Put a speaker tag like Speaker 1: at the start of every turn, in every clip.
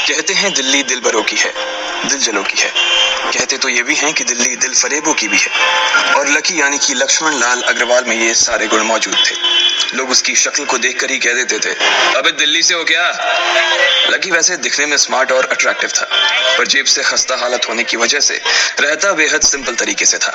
Speaker 1: कहते हैं दिल्ली दिल भरों की है, दिल जलों की है। कहते तो ये भी हैं कि दिल्ली दिल फरेबों की भी है। और लकी यानी कि लक्ष्मण लाल अग्रवाल में ये सारे गुण मौजूद थे। लोग उसकी शक्ल को देखकर ही कह देते थे, अबे दिल्ली से हो क्या? लकी वैसे दिखने में स्मार्ट और अट्रैक्टिव था, पर जेब से खस्ता हालत होने की वजह से रहता बेहद सिंपल तरीके से था।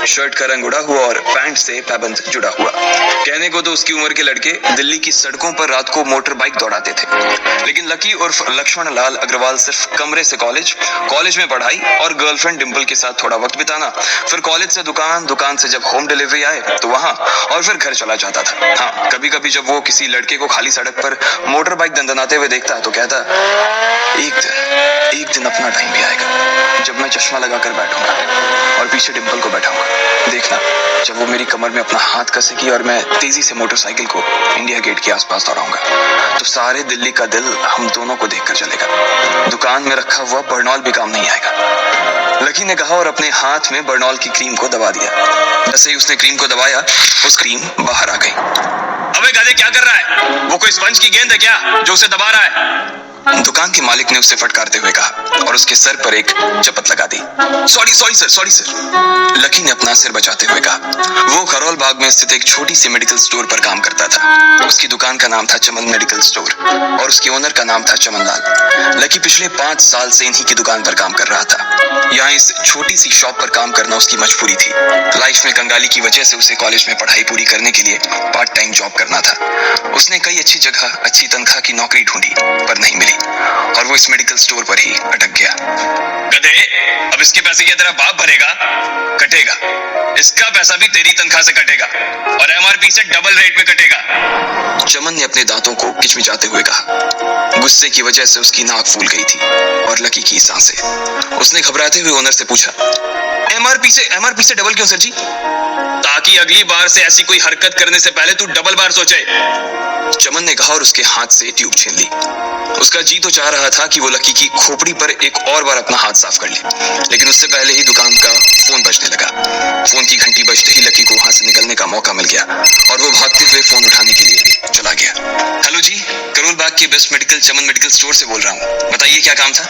Speaker 1: शर्ट का रंग उड़ा हुआ और पैंट से पैबंद जुड़ा हुआ। कहने को तो उसकी उम्र के लड़के दिल्ली की सड़कों पर रात को मोटर बाइक दौड़ाते थे, लेकिन लकी उर्फ लक्ष्मण लाल अग्रवाल सिर्फ कमरे से कॉलेज, कॉलेज में पढ़ाई और गर्लफ्रेंड डिंपल के साथ थोड़ा वक्त बिताना, फिर कॉलेज से दुकान, दुकान से जब होम डिलीवरी आए तो वहां, और फिर घर चला जाता था। हाँ, कभी कभी जब वो किसी लड़के को खाली सड़क पर मोटर बाइक दंदनाते हुए देखता तो कहता, एक दिन अपना टाइम भी आएगा जब मैं चश्मा लगाकर बैठूंगा और पीछे डिंपल को बैठाऊंगा। देखना, जब वो मेरी कमर में अपना हाथ कसेगी और मैं तेजी से मोटरसाइकिल को इंडिया गेट के आसपास दौड़ाऊंगा तो सारे दिल्ली का दिल हम दोनों को देखकर चलेगा। दुकान में रखा हुआ बर्नॉल भी काम नहीं आएगा, लकी ने कहा और अपने हाथ में बर्नॉल की क्रीम को दबा दिया। जैसे ही उसने क्रीम को दबाया, उस क्रीम बाहर आ गई। अबे गधे, क्या कर रहा है? वो कोई स्पंज की गेंद है क्या जो उसे दबा रहा है? दुकान के मालिक ने उससे फटकारते हुए कहा और उसके सर पर एक चपत लगा दी। सॉरी सर, लकी ने अपना सिर बचाते हुए कहा। वो खरोल बाग में स्थित एक छोटी सी मेडिकल स्टोर पर काम करता था। उसकी दुकान का नाम था चमन मेडिकल स्टोर और उसके ओनर का नाम था चमन लाल। लकी पिछले 5 साल से इन्हीं की दुकान पर काम कर रहा था। यहाँ इस छोटी सी शॉप पर काम करना उसकी मजबूरी थी। लाइफ में कंगाली की वजह से उसे कॉलेज में पढ़ाई पूरी करने के लिए पार्ट टाइम जॉब करना था। उसने कई अच्छी जगह अच्छी तनख्वाह की नौकरी ढूंढी पर नहीं मिली और वो इस मेडिकल स्टोर पर ही अटक गया। गधे, अब इसके पैसे क्या तेरा बाप भरेगा? कटेगा। इसका पैसा भी तेरी तनख्वाह से कटेगा और एमआरपी से डबल रेट में कटेगा। चमन ने अपने दांतों को किचमिचाते हुए कहा। गुस्से की वजह से उसकी नाक फूल गई थी और लकी की सांसें। उसने घबराते हुए ओनर से पूछा, एमआरपी से डबल क्यों सर जी? ताकि अगली बार से ऐसी कोई हरकत करने से पहले तू डबल बार सोचे, चमन ने कहा और उसके हाथ से ट्यूब छीन ली। उसका जी तो चाह रहा था कि वो लकी की खोपड़ी पर एक और बार अपना हाथ साफ कर ले, लेकिन उससे पहले ही दुकान का फोन बजने लगा। फोन की घंटी बजते ही लकी को वहां से निकलने का मौका मिल गया और वो भागते हुए फोन उठाने के लिए चला गया। हेलो जी, करोल बाग के बेस्ट मेडिकल चमन मेडिकल स्टोर से बोल रहा हूँ, बताइए क्या काम था?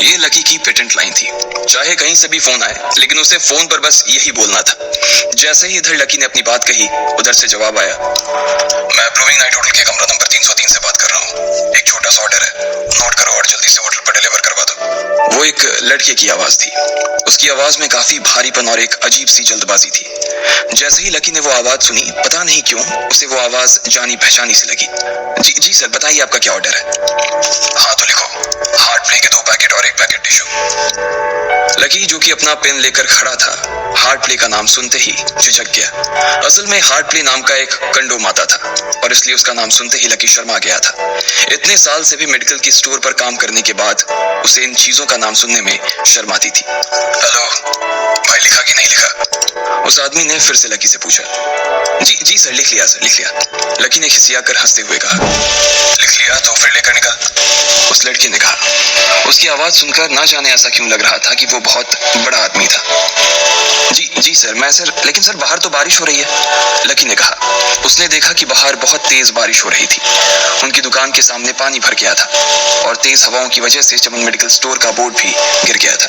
Speaker 1: ये लकी की पेटेंट लाइन थी। चाहे कहीं से भी फोन आए, लेकिन उसे फोन पर बस यही बोलना था। जैसे ही इधर लकी ने अपनी बात कही, उधर से जवाब आया, मैं अप्रूविंग नाइट होटल के कमरा नंबर 303 से बात कर रहा हूँ। एक छोटा सा ऑर्डर है, नोट करो और जल्दी से होटल पर डिलीवर करवा दो। वो एक लड़के की आवाज थी। उसकी आवाज में काफी भारीपन और एक अजीब सी जल्दबाजी थी। जैसे ही लकी ने वो आवाज सुनी, पता नहीं क्यों उसे वो आवाज जानी पहचानी सी लगी। जी सर, बताइए आपका क्या ऑर्डर है? हाँ तो लिखो, हार्ट प्ले के 2 पैकेट और 1 पैकेट टिश्यू। लकी जो कि अपना पेन लेकर खड़ा था, हार्ट प्ले का नाम सुनते ही झिझक गया। असल में हार्ट प्ले नाम का एक कंडो माता था और इसलिए उसका नाम सुनते ही लकी शर्मा गया था। इतने साल से भी मेडिकल की स्टोर पर काम करने के बाद उसे इन चीजों का नाम सुनने में शर्म आती थी। हेलो भाई, लिखा कि नहीं लिखा? उस आदमी ने फिर से लकी से पूछा। जी सर, लिख लिया सर। लकी ने खिसियाकर हंसते हुए कहा। लिख लिया तो फिर लेकर निकल, उस लड़के ने कहा। उसकी आवाज सुनकर ना जाने ऐसा क्यों लग रहा था कि वो बहुत बड़ा आदमी था। जी सर, लेकिन सर बाहर तो बारिश हो रही है, लकी ने कहा। उसने देखा कि बाहर बहुत तेज बारिश हो रही थी। उनकी दुकान के सामने पानी भर गया था और तेज हवाओं की वजह से चमन मेडिकल स्टोर का बोर्ड भी गिर गया था।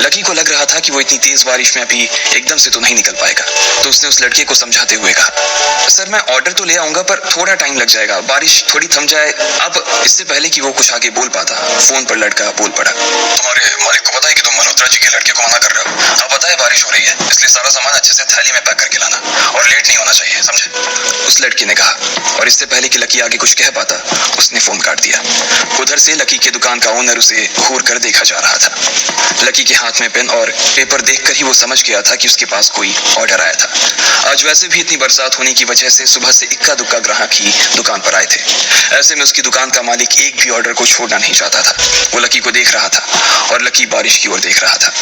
Speaker 1: लकी को लग रहा था कि वो इतनी तेज बारिश में अभी एकदम से तो नहीं निकल पाएगा, तो उसने उस लड़के को समझाते हुए कहा, सर मैं ऑर्डर तो ले आऊंगा पर थोड़ा टाइम लग जाएगा, बारिश थोड़ी थम जाए। अब इससे पहले कि वो कुछ आगे बोल पाता, फोन पर लड़का बोल पड़ा। तुम्हारे मालिक को पता है कि तुम मल्होत्रा जी के लड़के को मना कर रहे हो? हाँ पता है, बारिश हो रही है, इसलिए सारा सामान अच्छे से थैली में पैक करके लाना और लेट नहीं होना चाहिए, समझे? उस लड़के ने कहा और इससे पहले कि लकी आगे कुछ कह पाता, उसने फोन काट दिया। उधर से लकी के दुकान का ओनर उसे घूर कर देखा जा रहा था। लकी के हाथ में पेन और पेपर देखकर ही वो समझ गया था कि उसके पास कोई ऑर्डर आया था। आज वैसे भी इतनी बरसात होने की वजह से सुबह से इक्का दुक्का ग्राहक ही दुकान पर आए थे। ऐसे में उसकी दुकान का मालिक एक भी ऑर्डर को छोड़ना नहीं चाहता था। वो लकी को देख रहा था और लकी बारिश की ओर देख रहा था।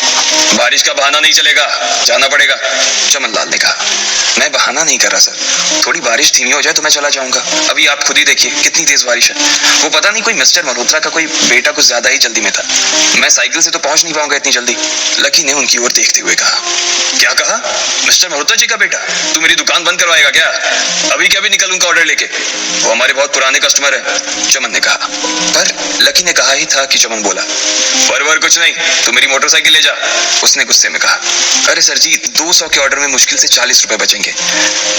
Speaker 1: बारिश का बहाना नहीं चलेगा, जाना पड़ेगा, चमन लाल ने कहा। मैं बहाना नहीं कर रहा सर, थोड़ी बारिश धीमी हो जाए तो मैं चला जाऊंगा। अभी आप खुद ही देखिए कितनी तेज बारिश है। वो पता नहीं कोई मिस्टर मल्होत्रा का कोई बेटा कुछ ज्यादा ही जल्दी में था। मैं साइकिल से तो पहुंच नहीं पाऊंगा इतनी जल्दी। लकी ने उनकी ओर देखते हुए कहा। क्या कहा? मिस्टर मल्होत्रा जी का बेटा? तू मेरी दुकान बंद करवाएगा क्या? अभी क्या भी निकल उनका ऑर्डर लेके, वो हमारे बहुत पुराने कस्टमर है, चमन ने कहा। पर लकी ने कहा ही था कि चमन बोला, पर कुछ नहीं, तू मेरी मोटरसाइकिल ले जा, उसने गुस्से में कहा। अरे सर जी, 200 के ऑर्डर में मुश्किल से 40 रुपए बचेंगे,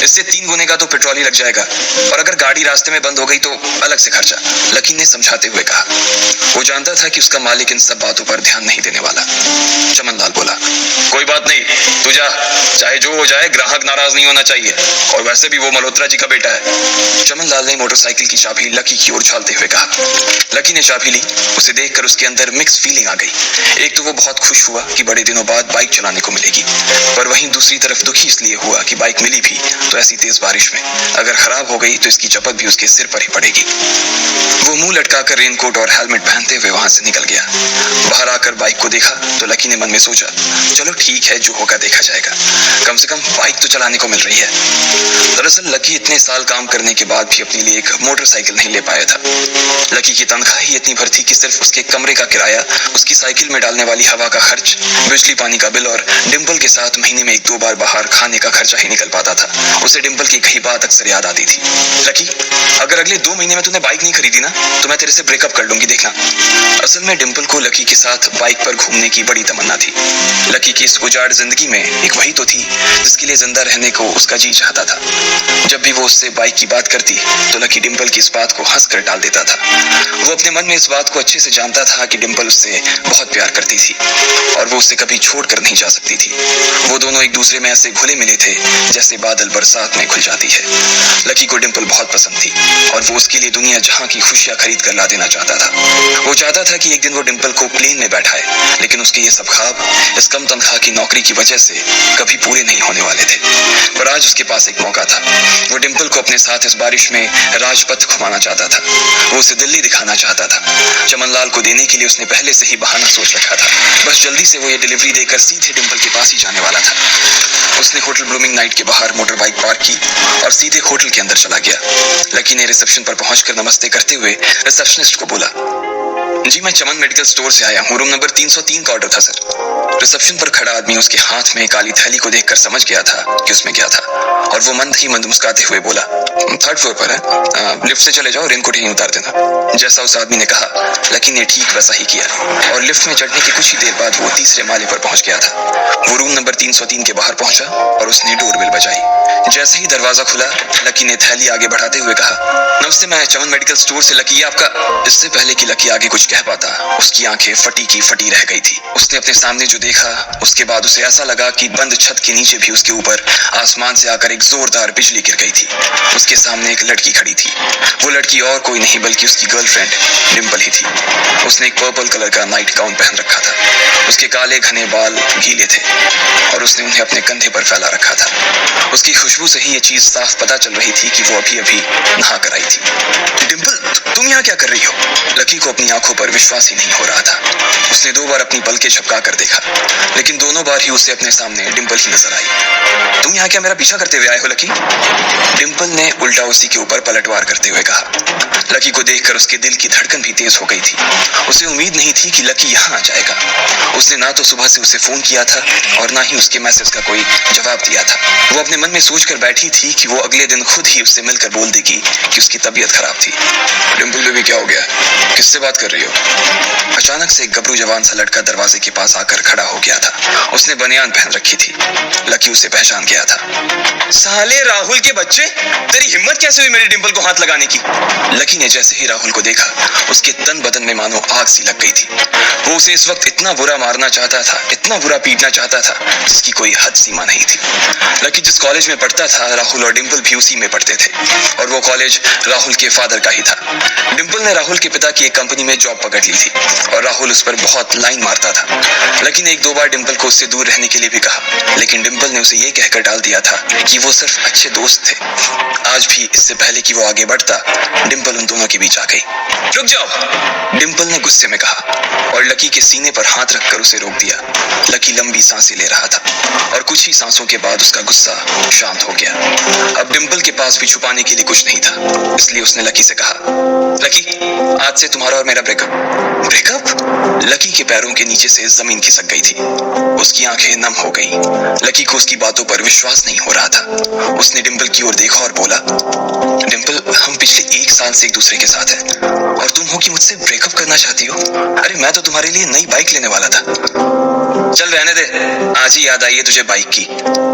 Speaker 1: इससे 3 गुने का तो पेट्रोल ही लग जाएगा, और अगर गाड़ी रास्ते में बंद हो गई तो अलग से खर्चा, लकी ने समझाते हुए कहा। वो जानता था कि उसका मालिक इन सब बातों पर ध्यान नहीं देने वाला। चमन लाल बोला, कोई बात नहीं, तू जा, चाहे जो हो जाए ग्राहक नाराज नहीं होना चाहिए, और वैसे भी वो मल्होत्रा जी का बेटा है। चमन लाल ने मोटरसाइकिल की चाबी लकी की ओर उछालते हुए कहा। लकी ने चाबी ली। उसे देखकर उसके अंदर मिक्स फीलिंग आ गई। एक तो वो बहुत खुश हुआ कि बड़े दिनों बाद बाइक चलाने को मिलेगी, पर वहीं दूसरी तरफ दुखी इसलिए हुआ कि बाइक मिली भी तो ऐसी तेज बारिश में, अगर खराब हो गई तो इसकी चपत भी उसके सिर पर ही पड़ेगी। वो मुंह लटकाकर रेनकोट और हेलमेट पहनते हुए वहां से निकल गया। बाहर आकर बाइक को देखा तो लकी ने मन में सोचा, चलो ठीक है, जो होगा देखा जाएगा, कम से कम बाइक तो चलाने को मिल रही है। दरअसल लकी इतने साल काम करने के बाद भी अपने लिए एक मोटरसाइकिल नहीं ले पाया था। लकी की तनख्वाह ही इतनी भर थी कि सिर्फ उसके कमरे का किराया, उसकी साइकिल में डालने वाली हवा का खर्च, बिजली पानी का बिल और डिंपल के साथ महीने में 1-2 बार बाहर खाने का खर्चा ही निकल पाता था। उसे डिंपल की कही बात अक्सर याद आती थी। लकी, अगर अगले 2 महीने में तूने बाइक नहीं खरीदी ना तो मैं तेरे से ब्रेकअप कर लूंगी, देखना। असल में डिंपल को लकी के साथ बाइक पर घूमने की बड़ी तमन्ना थी। लकी की इस उजाड़ जिंदगी में एक वही तो थी जिसके लिए जिंदा रहने को उसका जी चाहता था। जब भी वो उससे बाइक की बात करती तो लकी डिंपल की इस बात को हंसकर टाल देता था। वो अपने मन में इस बात को अच्छे से जानता था कि डिंपल उससे बहुत प्यार करती थी और वो उसे कभी छोड़कर नहीं जा सकती थी। वो दोनों एक दूसरे में ऐसे घुले मिले थे जैसे बादल बरसात में घुल जाती है। लकी को डिंपल बहुत पसंद थी और वो उसके लिए दुनिया जहां की खुशियां खरीद कर ला देना चाहता था। वो चाहता था कि एक दिन वो डिंपल को प्लेन में बैठाए, लेकिन उसके ये सब ख्वाब इस कम तनख्वाह की नौकरी की वजह से कभी पूरे नहीं होने वाले थे। पर आज उसके पास एक मौका था। वो डिंपल को अपने साथ इस बारिश में राजपथ घुमाना चाहता था। वो उसे दिल्ली दिखाना चाहता था। चमन लाल को देने के लिए उसने पहले से ही बहाना सोच रखा था। बस जल्दी से वो ये डिलीवरी देकर सीधे डिंपल के पास ही जाने वाला था। उसने होटल ब्लूमिंग नाइट के बाहर मोटर बाइक पार्क की और सीधे होटल के अंदर चला गया। लकी ने रिसेप्शन पर पहुंचकर नमस्ते करते हुए रिसेप्शनिस्ट को बोला, जी मैं चमन मेडिकल स्टोर से आया हूँ, रूम नंबर 303 का ऑर्डर था सर। रिसेप्शन पर खड़ा आदमी उसके हाथ में काली थैली को देखकर समझ गया था कि उसमें क्या था और वो मंद ही मंद मुस्कुराते हुए बोला, 3rd फ्लोर पर है, लिफ्ट से चले जाओ, रेनकोट यहीं उतार देना। जैसा उस आदमी ने कहा लकी ने ठीक वैसा ही किया और लिफ्ट में चढ़ने के कुछ ही देर बाद वो 3रे माले पर पहुंच गया था। वो रूम नंबर 303 के बाहर पहुंचा और उसने डोरबेल बजाई। जैसे ही दरवाजा खुला लकी ने थैली आगे बढ़ाते हुए कहा, नमस्ते, मैं चमन मेडिकल स्टोर से लकी, आपका। इससे पहले कि लकी आगे कुछ कह पाता उसकी आंखें फटी की फटी रह गई थी। उसने अपने सामने जो देखा उसके बाद उसे ऐसा लगा कि बंद छत के नीचे भी उसके ऊपर आसमान से आकर एक जोरदार बिजली गिर गई थी। उसके सामने एक लड़की खड़ी थी। वो लड़की और कोई नहीं बल्कि उसकी गर्लफ्रेंड डिंपल ही थी। उसने एक पर्पल कलर का नाइट गाउन पहन रखा था। उसके काले घने बाल गीले थे और उसने उन्हें अपने कंधे पर फैला रखा था। उसकी खुशबू से ही ये चीज साफ पता चल रही थी कि वो अभी अभी नहा कर आई थी। डिंपल, तुम यहाँ क्या कर रही हो? लकी को अपनी आंखों पर विश्वास ही नहीं हो रहा था। उसने 2 बार अपनी पलकें झपका कर देखा, लेकिन दोनों बार ही उसे अपने सामने डिंपल ही नजर आई। तुम यहाँ क्या मेरा पीछा करते हुए आए हो लकी? डिंपल ने उल्टा उसी के ऊपर पलटवार करते हुए कहा। लकी को देखकर उसके दिल की धड़कन भी तेज हो गई थी। उसे उम्मीद नहीं थी कि लकी यहाँ आ जाएगा। उसने ना तो सुबह से उसे फोन किया था और ना ही उसके मैसेज का कोई जवाब दिया था। वो अपने मन में सोचकर बैठी थी कि वो अगले दिन खुद ही उससे मिलकर बोल देगी कि उसकी तबीयत खराब थी। डिंपल बेबी, क्या हो गया? किससे बात कर रही हो? अचानक से एक गबरू जवान सा लड़का दरवाजे के पास आकर खड़ा हो गया था। उसने बनियान पहन रखी थी। लकी उसे पहचान गया था। साले राहुल के बच्चे, तेरी हिम्मत कैसे हुई मेरी डिंपल को हाथ लगाने की? लकी ने जैसे ही राहुल को देखा उसके तन बदन में मानो आग सी लग गई थी। वो उसे इस वक्त इतना बुरा मारना चाहता था, इतना बुरा पीटना चाहता था जिसकी कोई हद सीमा नहीं थी। लकी जिस कॉलेज में पढ़ता था राहुल और डिंपल भी उसी में पढ़ते थे और वो कॉलेज राहुल के फादर का ही था। डिंपल ने राहुल के पिता की एक कंपनी में जॉब पकड़ ली थी और राहुल उस पर बहुत लाइन मारता था। लकी ने 1-2 बार डिंपल को उससे दूर रहने के लिए भी कहा, लेकिन डिंपल ने उसे ये कहकर टाल दिया था कि वो सिर्फ अच्छे दोस्त थे। आज भी इससे पहले कि वो आगे बढ़ता, डिंपल उन दोनों के बीच आ गई। रुक जाओ, डिंपल ने गुस्से में कहा और लकी के सीने पर हाथ रखकर उसे रोक दिया। लकी लंबी सांसें ले रहा था और कुछ ही सांसों के बाद उसका गुस्सा शांत हो गया। अब डिंपल के पास भी छुपाने के लिए कुछ नहीं था, इसलिए उसने लकी से कहा, लकी, आज से तुम्हारा और मेरा ब्रेकअप। ब्रेकअप? लकी के पैरों के नीचे से जमीन खिसक गई थी। उसकी आंखें नम हो गईं। लकी को उसकी बातों पर विश्वास नहीं हो रहा था। उसने डिंपल की ओर देखा और बोला, डिंपल, हम पिछले 1 साल से एक दूसरे के साथ हैं और तुम हो कि मुझसे ब्रेकअप करना चाहती हो? अरे मैं तो तुम्हारे लिए नई बाइक लेने वाला था। चल रहने दे, आज ही याद आई है तुझे बाइक की।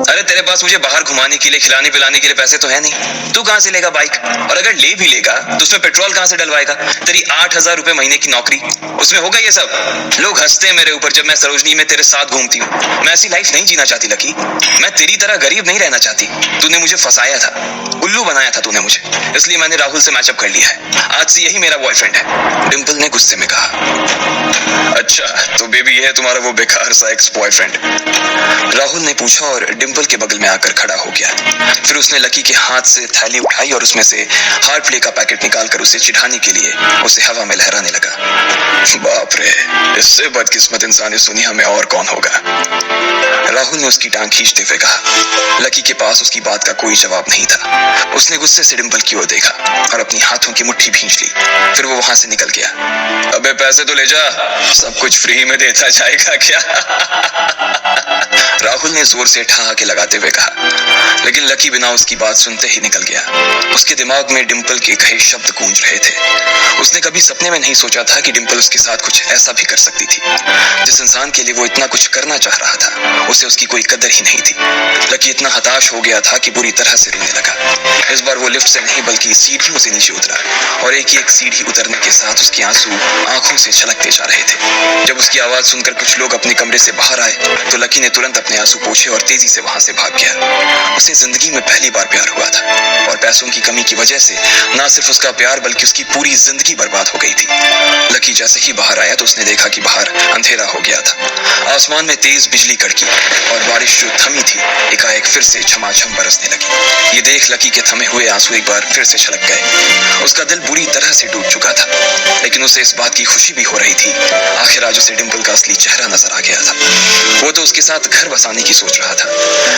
Speaker 1: अरे तेरे पास मुझे बाहर घुमाने के लिए, खिलाने पिलाने के लिए पैसे तो है नहीं, तू कहां से लेगा बाइक? और अगर ले भी लेगा तो उसमें पेट्रोल कहां से डलवाएगा? तेरी 8,000 रुपए महीने की नौकरी, उसमें होगा ये सब? लोग हंसते हैं मेरे ऊपर जब मैं सरोजनी में तेरे साथ घूमती हूँ। मैं ऐसी लाइफ नहीं जीना चाहती लकी। मैं तेरी तरह गरीब नहीं रहना चाहती। तूने मुझे फंसाया था, उल्लू बनाया था तूने मुझे, इसलिए मैंने राहुल से मैचअप कर लिया है। आज से यही मेरा बॉयफ्रेंड है, डिंपल ने गुस्से में कहा। अच्छा, तो बेबी ये है तुम्हारा वो बेकार सा एक्स बॉयफ्रेंड? राहुल ने पूछा और डिंपल के बगल में आकर खड़ा हो गया। फिर उसने लकी के हाथ से थैली उठाई और उसमें से हार्ड प्ले का पैकेट निकालकर उसे चिढ़ाने के लिए उसे हवा में लहराने लगा। बाप रे, इससे बदकिस्मत इंसान इस दुनिया में और कौन होगा? राहुल ने उसकी टांग खींचते हुए कहा। लकी के पास उसकी बात का कोई जवाब नहीं था। उसने गुस्से से डिंपल की ओर देखा और अपनी हाथों की मुट्ठी भींच ली। फिर वो वहां से निकल गया। अबे पैसे तो ले जा, सब कुछ फ्री में देता जाएगा क्या? राहुल ने जोर से ठहाके लगाते हुए कहा, लेकिन लकी बिना उसकी बात सुनते ही निकल गया। उसके दिमाग में डिंपल के कहे शब्द गूंज रहे थे। उसने कभी सपने में नहीं सोचा था कि डिंपल उसके साथ कुछ ऐसा भी कर सकती थी। जिस इंसान के लिए वो इतना कुछ करना चाह रहा था, उसे उसकी कोई कदर ही नहीं थी। लकी इतना हताश हो गया था कि बुरी तरह से रोने लगा। इस बार वो लिफ्ट से नहीं बल्कि सीढ़ियों से नीचे उतरा और एक सीढ़ी उतरने के साथ उसके आंसू आंखों से छलकते जा रहे थे। जब उसकी आवाज सुनकर कुछ लोग अपने कमरे से बाहर आए तो लकी ने तुरंत अपने आंसू पोंछे और तेजी से वहां से भाग गया। उसे जिंदगी में पहली बार प्यार हुआ था और पैसों की कमी की वजह से न सिर्फ उसका प्यार बल्कि उसकी पूरी जिंदगी बर्बाद हो गई थी। लकी जैसे ही बाहर आया तो उसने देखा कि बाहर अंधेरा हो गया था। आसमान में तेज बिजली कड़की और बारिश जो थमी थी एकाएक फिर से झमाझम बरसने लगी। ये देख लकी के थमे हुए आंसू एक बार फिर से छलक गए। उसका दिल बुरी तरह से डूब चुका था, लेकिन उसे इस बात की खुशी भी हो रही थी। आखिर आज उसे डिंपल का असली चेहरा नजर आ गया था। वो तो उसके साथ घर बसाने की सोच रहा था,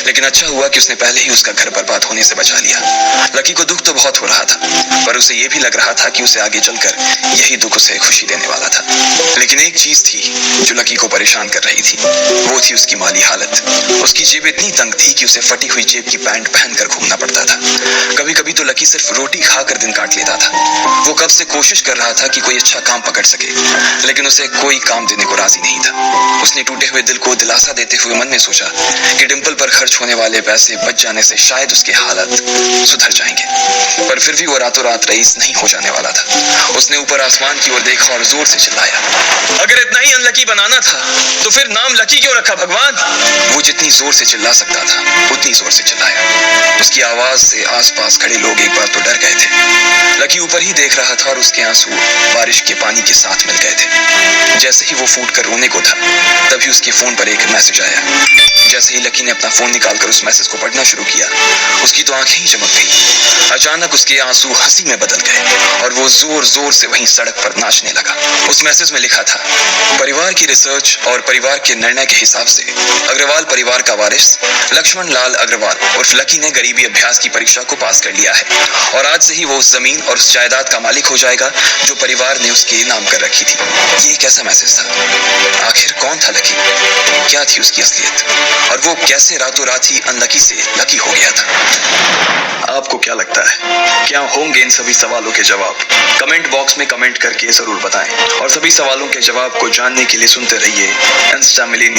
Speaker 1: लेकिन अच्छा हुआ कि उसने पहले ही उसका घर बर्बाद होने से बचा लिया। लकी को दुख तो बहुत हो रहा था, पर उसे ये भी लग रहा था कि उसे आगे चलकर यही दुख उसे खुशी देने वाला था। लेकिन एक चीज थी जो लकी को परेशान कर रही थी, वो थी उसकी माली हालत। उसकी जेब इतनी तंग थी कि उसे फटी हुई जेब की पैंट पहनकर घूमना पड़ता था। कभी कभी तो लकी सिर्फ रोटी खाकर दिन काट लेता था। वो कब से कोशिश कर रहा था कि कोई अच्छा काम पकड़ सके, लेकिन उसे कोई काम देने को राजी नहीं था। उसने टूटे हुए दिल को दिलासा देते हुए मन में सोचा कि डिंपल पर खर्च होने वाले पैसे बच जाने से शायद उसके हालत सुधर जाएंगे, पर फिर भी वो रातों रात रईस नहीं हो जाने वाला था। उसने ऊपर आसमान की ओर देखा और जोर से चिल्लाया, अगर इतना ही अनलकी बनाना था तो फिर नाम लकी क्यों रखा भगवान? वो जितनी जोर से चिल्ला सकता था उतनी जोर से चिल्लाया। उसकी आवाज से आसपास खड़े लोग एक बार तो डर गए थे। लकी ऊपर ही देख रहा था और उसके आंसू बारिश के पानी के साथ मिल गए थे। जैसे ही वो फूट कर रोने को था, तभी उसके फोन पर एक मैसेज आया। जैसे ही लकी ने अपना फोन निकालकर उस मैसेज को पढ़ना शुरू किया, उसकी तो आंखें ही चमक गई। अचानक उसके आंसू हंसी में बदल गए और वो जोर जोर से वहीं सड़क पर नाचने लगा। उस मैसेज में लिखा था, परिवार की रिसर्च और परिवार के निर्णय के हिसाब से अग्रवाल परिवार का वारिस लक्ष्मण लाल अग्रवाल उर्फ लकी ने गरीबी अभ्यास की परीक्षा को पास कर लिया है और आज से ही वो उस जमीन और उस जायदाद का मालिक हो जाएगा जो परिवार ने उसके नाम कर रखी थी। ये एक ऐसा मैसेज था। आखिर कौन था लकी? क्या थी उसकी असलियत? और वो कैसे रातों रात ही अनलकी से लकी हो गया था? आपको क्या लगता है, क्या होंगे इन सभी सवालों के जवाब? कमेंट बॉक्स में कमेंट करके जरूर बताएं और सभी सवालों के जवाब को जानने के लिए सुनते रहिए इंस्टा मिलेनियम।